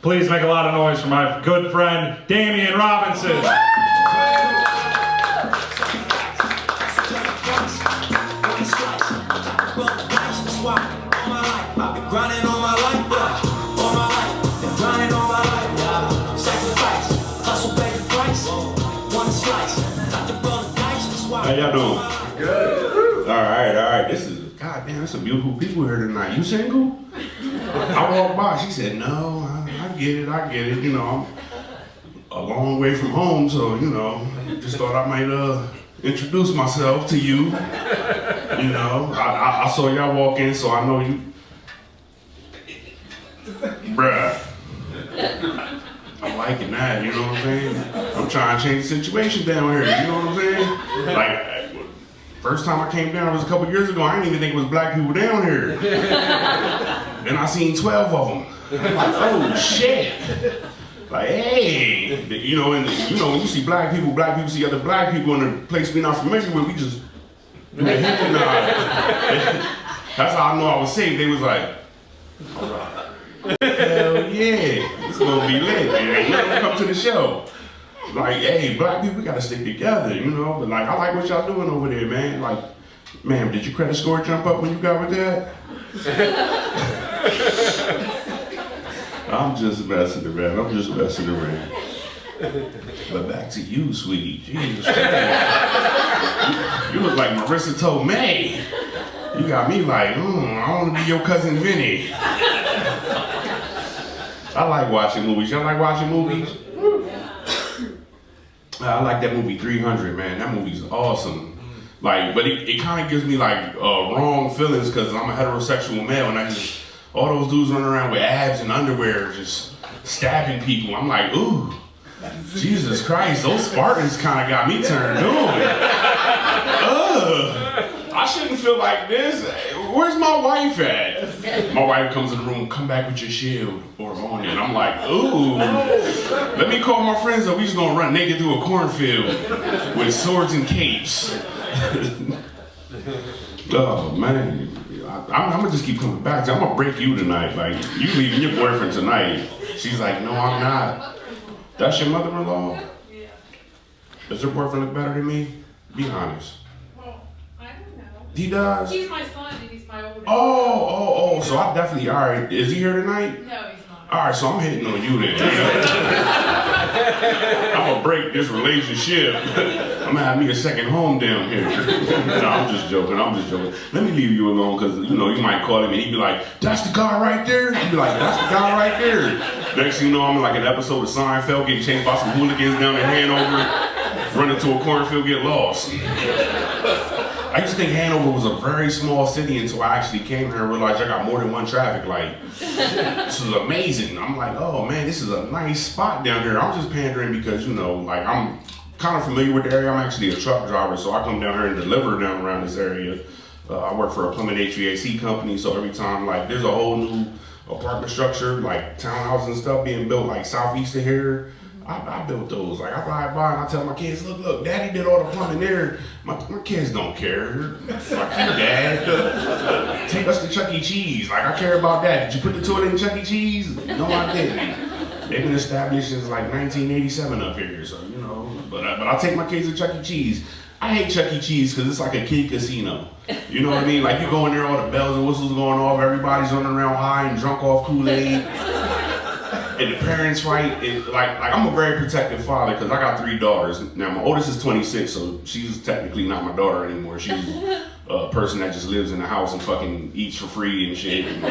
Please make a lot of noise for my good friend, Damian Robinson. How y'all doing? Good. All right. This is, goddamn, it's some beautiful people here tonight. You single? I walked by, she said, no, I get it. You know, I'm a long way from home, so, you know, just thought I might introduce myself to you. You know, I saw y'all walk in, so I know you. Bruh. I'm liking that, you know what I'm saying? I'm trying to change the situation down here, you know what I'm saying? Like, first time I came down was a couple years ago, I didn't even think it was black people down here. Then I seen 12 of them. I'm like, oh shit. Like, hey, you know, and you know, when you see black people see other black people in a place we're not familiar with, we just do the hip and that's how I know I was safe. They was like, hell yeah, it's gonna be lit, man. Come to the show. Like, hey, black people, we gotta stick together, you know? But like, I like what y'all doing over there, man. Like, man, did your credit score jump up when you got with that? I'm just messing around. But back to you, sweetie. Jesus Christ. You look like Marissa Tomei. You got me like, I want to be your cousin Vinny. I like watching movies. Y'all like watching movies? I like that movie 300, man. That movie's awesome. Like, but it kind of gives me like wrong feelings because I'm a heterosexual male and all those dudes running around with abs and underwear just stabbing people. I'm like, ooh, Jesus Christ, those Spartans kind of got me turned on. I shouldn't feel like this. Where's my wife at? My wife comes in the room, come back with your shield or on it. And I'm like, ooh, let me call my friends up. We just gonna run naked through a cornfield with swords and capes. Oh man, I'm gonna just keep coming back. I'm gonna break you tonight. Like, you leaving your boyfriend tonight. She's like, no, I'm not. That's your mother-in-law? Yeah. Does her boyfriend look better than me? Be honest. Well, I don't know. He does? He's my son and he's my oldest. Oh, so I definitely, all right. Is he here tonight? No, he's not. All right, so I'm hitting on you then. I'm gonna break this relationship. I'm gonna have me a second home down here. No, I'm just joking. Let me leave you alone because, you know, you might call him and he'd be like, that's the guy right there? He'd be like, that's the guy right there. Next thing you know, I'm in like an episode of Seinfeld getting chased by some hooligans down in Hanover, run into a cornfield, get lost. I used to think Hanover was a very small city until I actually came here and realized I got more than one traffic light. This is amazing. I'm like, oh man, this is a nice spot down here. I'm just pandering because, you know, like I'm kind of familiar with the area. I'm actually a truck driver, so I come down here and deliver down around this area. I work for a plumbing HVAC company, so every time like there's a whole new apartment structure, like townhouses and stuff being built like southeast of here, I built those. Like I ride by and I tell my kids, look, Daddy did all the plumbing there. My kids don't care. Fuck you, Dad. Take us to Chuck E. Cheese. Like I care about that. Did you put the toilet in Chuck E. Cheese? No, I didn't. They've been established since like 1987 up here, so you know. But I'll take my kids to Chuck E. Cheese. I hate Chuck E. Cheese because it's like a kid casino. You know what I mean? Like you go in there, all the bells and whistles going off, everybody's running around high and drunk off Kool-Aid. And the parents fight. Like I'm a very protective father because I got 3 daughters. Now my oldest is 26, so she's technically not my daughter anymore. She's a person that just lives in the house and fucking eats for free and shit. And,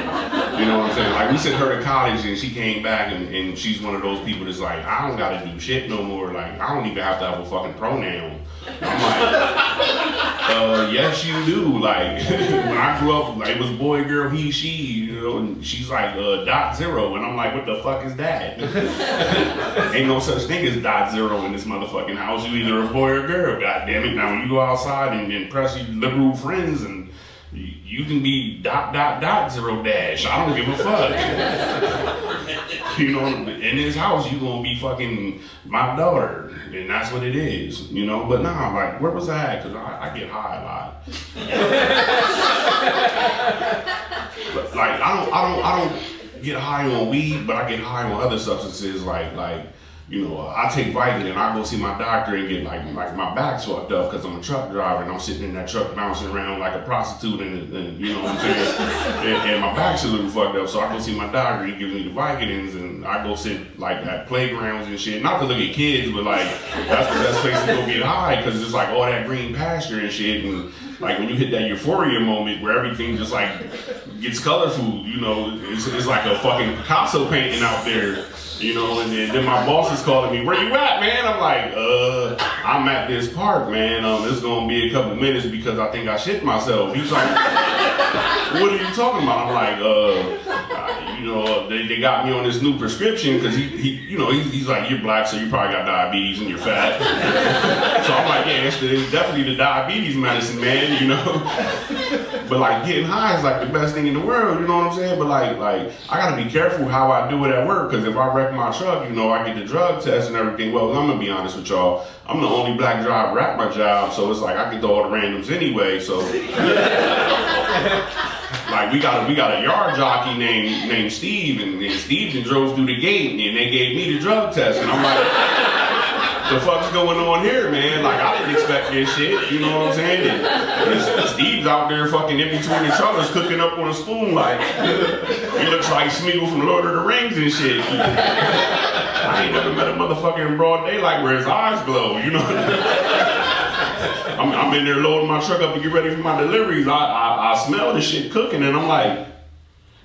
you know what I'm saying? Like we sent her to college and she came back and she's one of those people that's like, I don't gotta do shit no more. Like I don't even have to have a fucking pronoun. I'm like, yes you do. Like when I grew up, like it was boy, girl, he, she, you know, and she's like .0, and I'm like, what the fuck is that? Ain't no such thing as .0 in this motherfucking house. You either a boy or girl, goddammit. Now when you go outside and impress your liberal friends and you can be .0 dash. I don't give a fuck. You know, in this house you gonna be fucking my daughter, and that's what it is. You know, but nah, like where was I at? Cause I get high a lot. But, like I don't get high on weed, but I get high on other substances like you know, I take Vicodin. I go see my doctor and get like my back's fucked up because I'm a truck driver and I'm sitting in that truck bouncing around like a prostitute and you know what I'm saying? and my back's a little fucked up, so I go see my doctor. He gives me the Vicodins and I go sit like at playgrounds and shit. Not to look at kids, but like that's the best place to go get high because it's like all that green pasture and shit. And like when you hit that euphoria moment where everything just like gets colorful, you know, it's like a fucking Picasso painting out there. You know, and then my boss is calling me, where you at, man? I'm like, I'm at this park, man. It's gonna be a couple minutes because I think I shit myself. He's like, what are you talking about? I'm like, you know, they got me on this new prescription because he you know, he's like, you're black, so you probably got diabetes and you're fat. So I'm like, yeah, it's definitely the diabetes medicine, man, you know. But like getting high is like the best thing in the world, you know what I'm saying? But like I gotta be careful how I do it at work because if I wreck my truck, you know, I get the drug test and everything. Well, I'm gonna be honest with y'all, I'm the only black driver at my job, so it's like I get to all the randoms anyway. So like we got a yard jockey named Steve, and Steve just drove through the gate and they gave me the drug test, and I'm like, the fuck's going on here, man? Like, I didn't expect this shit, you know what I'm saying? And Steve's out there fucking in between the truckers cooking up on a spoon like, he looks like Smeagol from Lord of the Rings and shit. I ain't never met a motherfucker in broad daylight where his eyes glow, you know? I'm in there loading my truck up to get ready for my deliveries. I smell the shit cooking and I'm like,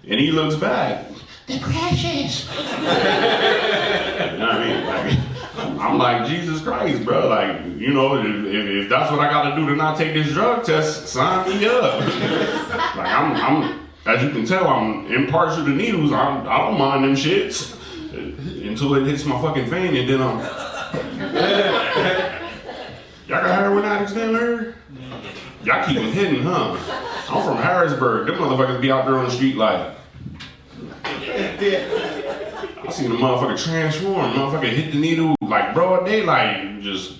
and he looks back. The precious. You know what I mean? Like, I'm like, Jesus Christ, bro. Like, you know, if that's what I gotta do to not take this drug test, sign me up. Like, I'm, as you can tell, I'm impartial to needles. I don't mind them shits until it hits my fucking vein, and then y'all got heroin addicts down here? Y'all keep them hidden, huh? I'm from Harrisburg. Them motherfuckers be out there on the street like. I seen a motherfucker transform, motherfucker hit the needle like broad daylight and just.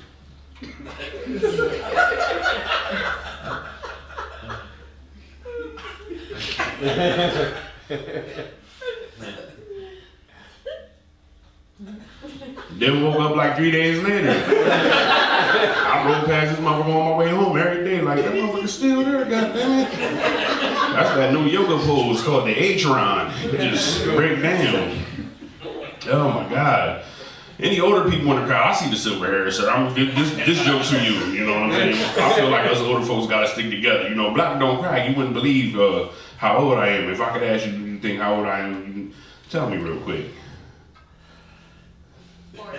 Then woke up like 3 days later. I rode past this motherfucker on my way home every day like, that motherfucker's still there, goddammit. That's that new yoga pose called the Atron. It just break down. Oh my God. Any older people in the crowd, I see the silver hair, sir. This joke's for you, you know what I'm saying? I feel like us older folks gotta stick together. You know, black don't crack. You wouldn't believe how old I am. If I could ask you, do you think how old I am? You can tell me real quick. 40.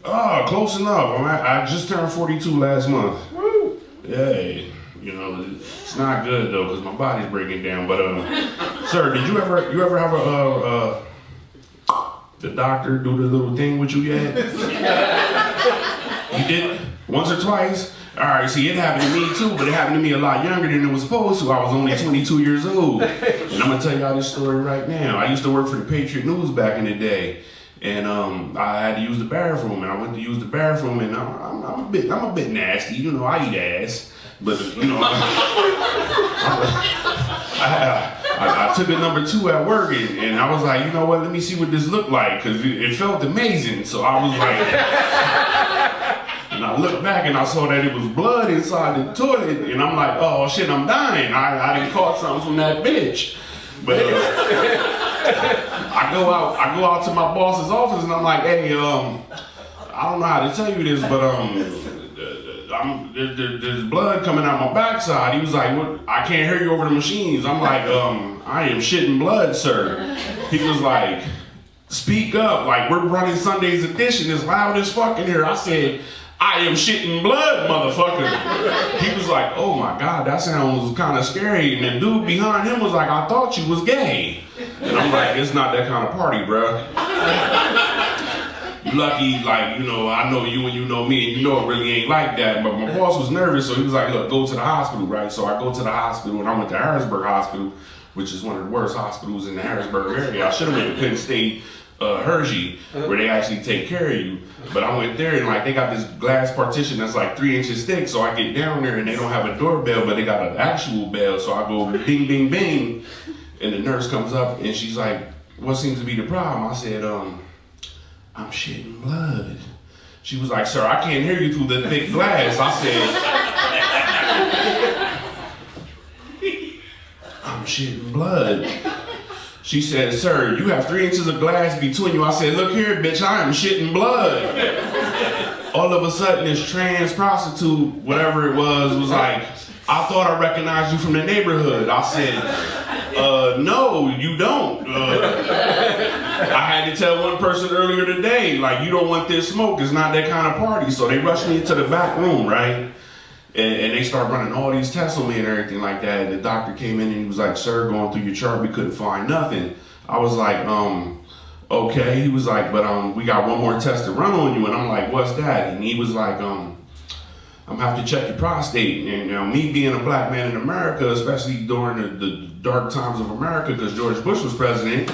Oh, close enough. I just turned 42 last month. Woo! Yay. You know, it's not good though, because my body's breaking down. But sir, did you ever have the doctor do the little thing with you yet? You did? Once or twice? Alright, see, it happened to me too, but it happened to me a lot younger than it was supposed to. I was only 22 years old. And I'm gonna tell y'all this story right now. I used to work for the Patriot News back in the day. And I had to use the bathroom, and I went to use the bathroom, and I'm a bit nasty, you know. I eat ass, but you know, I took a number 2 at work, and I was like, you know what? Let me see what this looked like, cause it felt amazing. So I was like, and I looked back, and I saw that it was blood inside the toilet, and I'm like, oh shit, I'm dying. I done caught something from that bitch, but. I go out to my boss's office and I'm like, hey, I don't know how to tell you this, but there's blood coming out my backside. He was like, what? I can't hear you over the machines. I'm like, I am shitting blood, sir. He was like, speak up, like we're running Sunday's edition, it's loud as fuck in here. I said, I am shitting blood, motherfucker. He was like, oh my God, that sounds kind of scary. And the dude behind him was like, I thought you was gay. And I'm like, it's not that kind of party, bro. You lucky, like, you know, I know you and you know me, and you know it really ain't like that. But my boss was nervous, so he was like, look, go to the hospital, right? So I go to the hospital, and I went to Harrisburg Hospital, which is one of the worst hospitals in the Harrisburg area. I should have went to Penn State Hershey, where they actually take care of you. But I went there and like they got this glass partition that's like 3 inches thick, so I get down there and they don't have a doorbell, but they got an actual bell. So I go bing, bing, bing, And the nurse comes up and she's like, what seems to be the problem? I said, I'm shitting blood. She was like, sir, I can't hear you through the thick glass. I said, I'm shitting blood. She said, sir, you have 3 inches of glass between you. I said, look here, bitch, I am shitting blood. All of a sudden, this trans prostitute, whatever it was like, I thought I recognized you from the neighborhood. I said, no, you don't. I had to tell one person earlier today, like, you don't want this smoke. It's not that kind of party. So they rushed me into the back room, right? And they started running all these tests on me and everything like that. And the doctor came in and he was like, sir, going through your chart, we couldn't find nothing. I was like, okay. He was like, but we got one more test to run on you. And I'm like, what's that? And he was like, I'm gonna have to check your prostate. And me being a black man in America, especially during the dark times of America, because George Bush was president,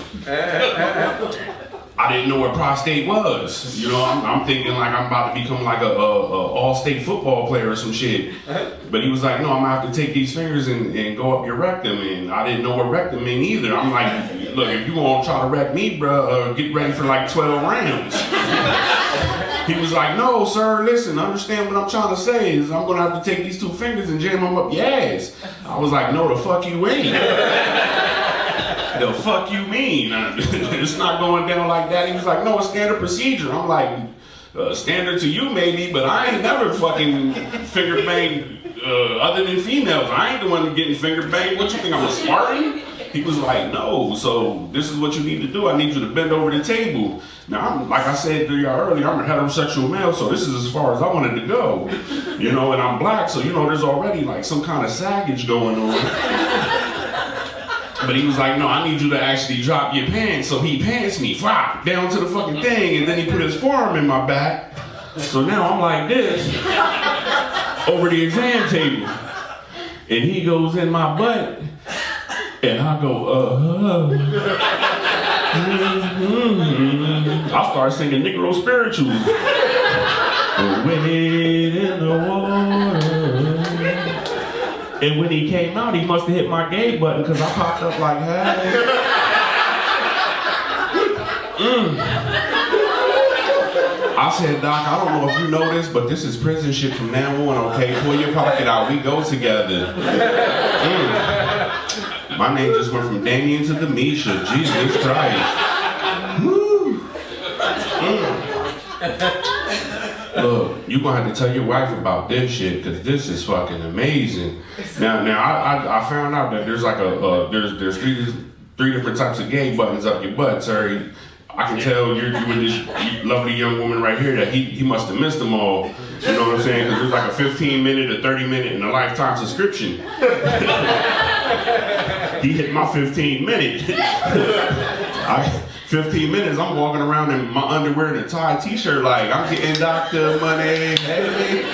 I didn't know what prostate was. You know, I'm thinking like I'm about to become like a all-state football player or some shit. But he was like, no, I'm gonna have to take these fingers and go up your rectum. And I didn't know what rectum meant either. I'm like, look, if you gonna try to wreck me, bro, get ready for like 12 rounds. He was like, no, sir, listen, understand what I'm trying to say is I'm gonna have to take these 2 fingers and jam them up your ass. I was like, no, the fuck you ain't. The fuck you mean? It's not going down like that. He was like, no, it's standard procedure. I'm like, standard to you maybe, but I ain't never fucking finger banged other than females. I ain't the one getting finger banged. What you think, I'm a Spartan? He was like, no, so this is what you need to do. I need you to bend over the table. Now, like I said to y'all earlier, I'm a heterosexual male, so this is as far as I wanted to go. You know, and I'm black, so you know there's already like some kind of saggage going on. But he was like, no, I need you to actually drop your pants. So he pants me, flop, down to the fucking thing, and then he put his forearm in my back. So now I'm like this, over the exam table. And he goes in my butt, and I go, I start singing Negro spirituals. Wade in the water. And when he came out, he must have hit my gay button because I popped up like, hey. I said, Doc, I don't know if you know this, but this is prison shit from now on, okay? Pull your pocket out, we go together. My name just went from Damien to Demisha, Jesus Christ. Woo. Look, you're gonna have to tell your wife about this shit, because this is fucking amazing. Now I found out that there's like there's three different types of gay buttons up your butt, sir. I can tell you're with this lovely young woman right here that he must have missed them all. You know what I'm saying? Because there's like a 15-minute, a 30-minute, and a lifetime subscription. He hit my 15-minute. 15 minutes, I'm walking around in my underwear and a tie t-shirt like, I'm getting doctor money, hey.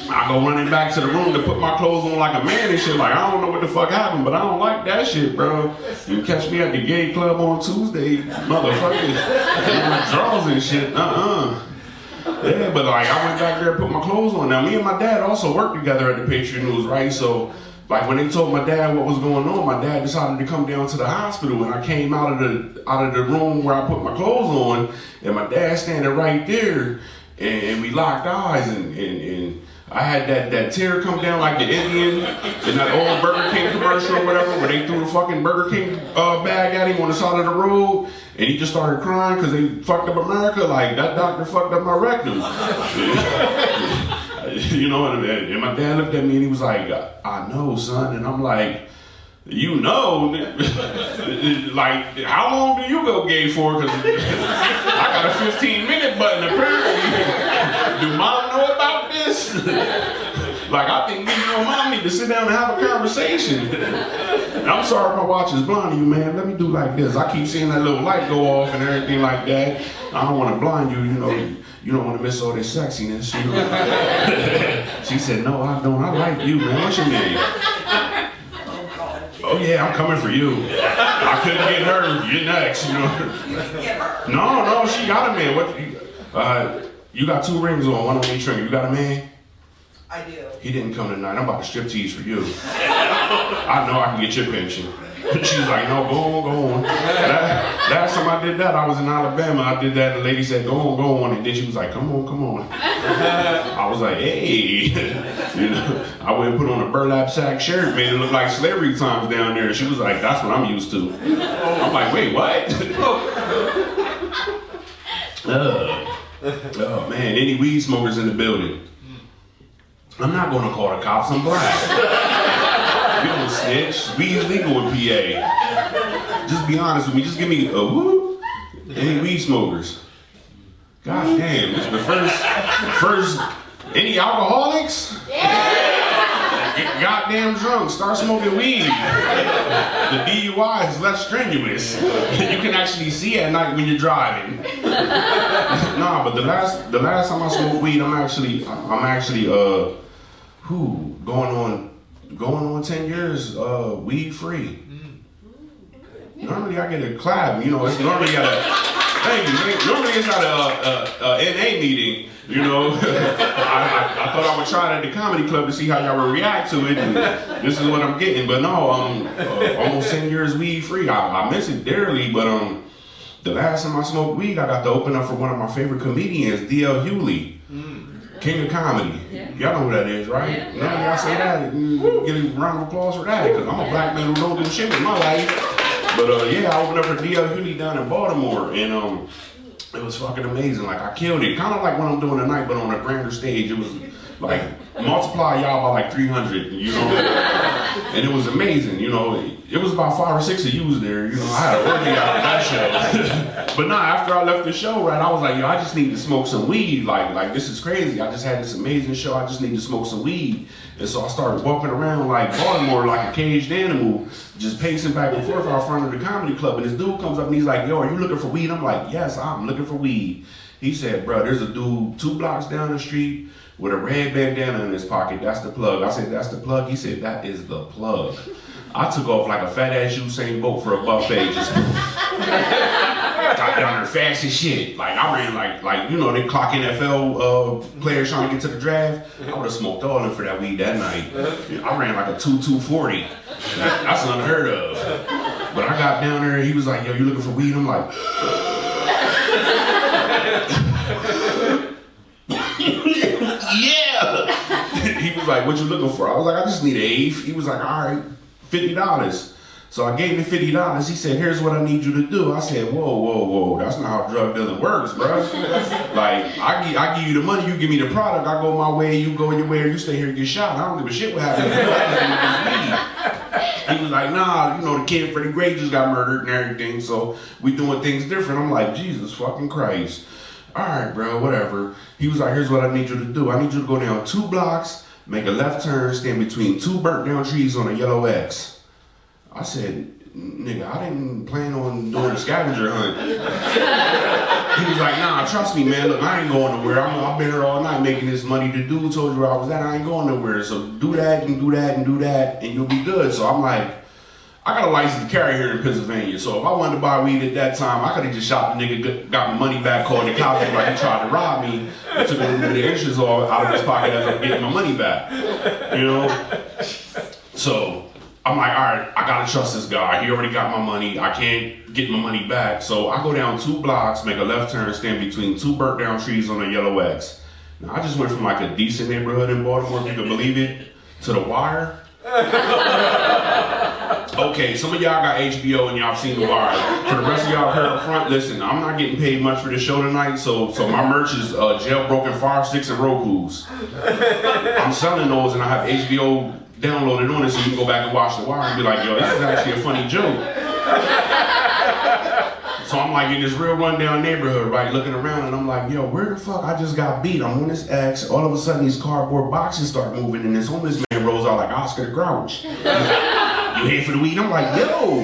I go running back to the room to put my clothes on like a man and shit, like, I don't know what the fuck happened, but I don't like that shit, bro. You catch me at the gay club on Tuesday, motherfuckers, in my drawers and shit, Yeah, but like, I went back there and put my clothes on. Now, me and my dad also worked together at the Patriot News, right? So, like, when they told my dad what was going on, my dad decided to come down to the hospital, and I came out of the room where I put my clothes on, and my dad standing right there, and we locked eyes, and I had that tear come down like the Indian in that old Burger King commercial or whatever, where they threw the fucking Burger King bag at him on the side of the road, and he just started crying because they fucked up America. Like, that doctor fucked up my rectum. You know, and my dad looked at me and he was like, I know, son. And I'm like, you know, like, how long do you go gay for? Because I got a 15-minute button apparently. Do mom know about this? Like, I think me and your mom need to sit down and have a conversation. I'm sorry my watch is blinding you, man. Let me do like this. I keep seeing that little light go off and everything like that. I don't want to blind you, you know. You don't want to miss all this sexiness, you know. She said, no, I don't. I like you, man. What's your name? Oh, yeah, I'm coming for you. I couldn't get her. You're next, you know. No, she got a man. What? You got 2 rings on, one on each finger. You got a man? I do. He didn't come tonight. I'm about to strip tease for you. I know I can get your pension. She's like, no, go on. Last time I did that, I was in Alabama. I did that, and the lady said, go on. And then she was like, come on. I was like, hey. You know, I went and put on a burlap sack shirt, made it look like slavery times down there. She was like, that's what I'm used to. I'm like, wait, what? Oh, man, any weed smokers in the building? I'm not going to call the cops. I'm black. We don't snitch. Weed's legal in PA. Just be honest with me. Just give me a whoop. Any weed smokers? God damn. This is the first. Any alcoholics? Get goddamn drunk. Start smoking weed. The DUI is less strenuous. You can actually see at night when you're driving. Nah, but the last time I smoked weed, I'm actually going on 10 years weed free. Normally I get a clap, you know. It's normally at normally it's at a NA meeting, you know. I thought I would try it at the comedy club to see how y'all would react to it, and this is what I'm getting. But no, almost 10 years weed free. I miss it dearly, but the last time I smoked weed, I got to open up for one of my favorite comedians, D.L. Hewley. King of comedy. Yeah. Y'all know who that is, right? Yeah. None of y'all say that. Get a round of applause for that, because I'm a black man who don't do shit with my life. But yeah, I opened up for D.L. Hewley down in Baltimore, and it was fucking amazing. Like, I killed it. Kind of like what I'm doing tonight, but on a grander stage. It was like, multiply y'all by like 300, you know? And it was amazing, you know? It was about 5 or 6 of you there, you know? I had a orgy out of that show. But nah, after I left the show, right, I was like, yo, I just need to smoke some weed. Like this is crazy. I just had this amazing show. I just need to smoke some weed. And so I started walking around like Baltimore like a caged animal, just pacing back and forth out front of the comedy club. And this dude comes up and he's like, yo, are you looking for weed? I'm like, yes, I'm looking for weed. He said, bro, there's a dude 2 blocks down the street with a red bandana in his pocket. That's the plug. I said, that's the plug? He said, that is the plug. I took off like a fat ass Usain Bolt for a buffet. Just got down there fast as shit. Like I ran like you know, they clock NFL players trying to get to the draft. I would have smoked all in for that weed that night. I ran like a 240. That's unheard of. But I got down there and he was like, yo, you looking for weed? I'm like, yeah. He was like, what you looking for? I was like, I just need an eighth. He was like, all right, $50. So I gave him $50. He said, here's what I need you to do. I said, whoa. That's not how drug dealing works, bro. Like, I give you the money, you give me the product. I go my way, you go your way, or you stay here and get shot. I don't give a shit what happens. He was like, nah, you know, the kid Freddie Gray just got murdered and everything, so we doing things different. I'm like, Jesus fucking Christ. All right, bro, whatever. He was like, here's what I need you to do. I need you to go down 2 blocks, make a left turn, stand between 2 burnt down trees on a yellow X. I said, nigga, I didn't plan on doing a scavenger hunt. He was like, nah, trust me, man. Look, I ain't going nowhere. I've been here all night making this money. The dude told you where I was at. I ain't going nowhere. So do that and do that and do that, and you'll be good. So I'm like, I got a license to carry here in Pennsylvania. So if I wanted to buy weed at that time, I could have just shot the nigga, got my money back, called the cops like he tried to rob me, and took a little bit of the interest out of his pocket as I'm getting my money back. You know? So I'm like, all right, I gotta trust this guy. He already got my money. I can't get my money back. So I go down 2 blocks, make a left turn, stand between 2 burnt down trees on a yellow X. Now I just went from like a decent neighborhood in Baltimore, if you can believe it, to The Wire. Okay, some of y'all got HBO and y'all seen The Wire. For the rest of y'all heard up front, listen, I'm not getting paid much for this show tonight, so my merch is jailbroken Fire Sticks and Rokus. I'm selling those and I have HBO downloaded on it so you can go back and watch The Wire and be like, yo, this is actually a funny joke. So I'm like in this real rundown neighborhood, right, looking around and I'm like, yo, where the fuck I just got beat? I'm on this X, all of a sudden these cardboard boxes start moving and this homeless man rolls out like Oscar the Grouch. You here for the weed? I'm like, yo,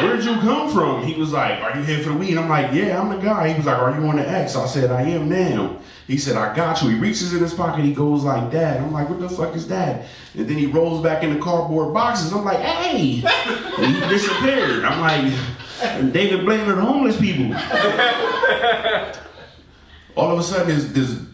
where'd you come from? He was like, are you here for the weed? I'm like, yeah, I'm the guy. He was like, are you on the X? I said, I am now. He said, I got you. He reaches in his pocket, he goes like that. I'm like, what the fuck is that? And then he rolls back in the cardboard boxes. I'm like, hey! And he disappeared. I'm like, David Blaine of the homeless people. all of a sudden,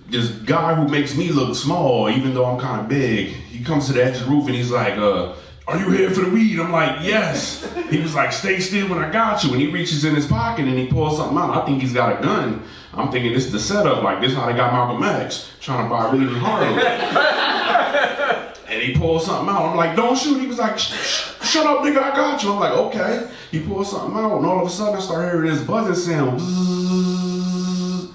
this guy who makes me look small, even though I'm kind of big, he comes to the edge of the roof and he's like, are you here for the weed? I'm like, yes. He was like, stay still when I got you. And he reaches in his pocket and he pulls something out. I think he's got a gun. I'm thinking this is the setup. Like, this is how they got Malcolm X, trying to buy weed in Harlem. And he pulls something out. I'm like, don't shoot. He was like, shut up, nigga, I got you. I'm like, okay. He pulls something out, and all of a sudden I start hearing this buzzing sound. Bzzz.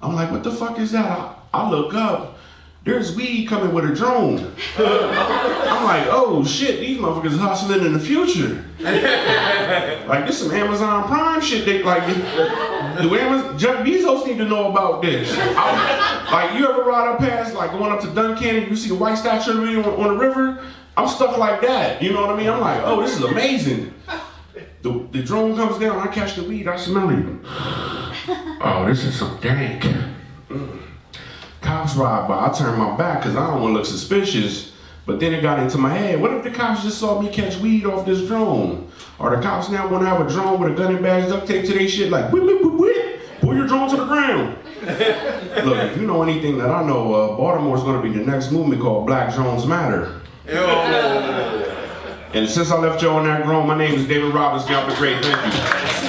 I'm like, what the fuck is that? I look up. There's weed coming with a drone. I'm like, oh shit, these motherfuckers hustling in the future. Like, this some Amazon Prime shit. They like, Jeff Bezos need to know about this. Like, you ever ride up past, like, going up to Duncan and you see a white statue on the river? I'm stuck like that. You know what I mean? I'm like, oh, this is amazing. The drone comes down, I catch the weed, I smell it. Oh, this is some dank. Cops ride by, I turn my back because I don't want to look suspicious. But then it got into my head, what if the cops just saw me catch weed off this drone? Or the cops now want to have a drone with a gun and badge duct taped to their shit like, whip, whip, whip, whip. Pull your drone to the ground. Look, if you know anything that I know, Baltimore's going to be the next movement called Black Drones Matter. And since I left y'all on that grown, my name is David Roberts. Y'all been great. Thank you.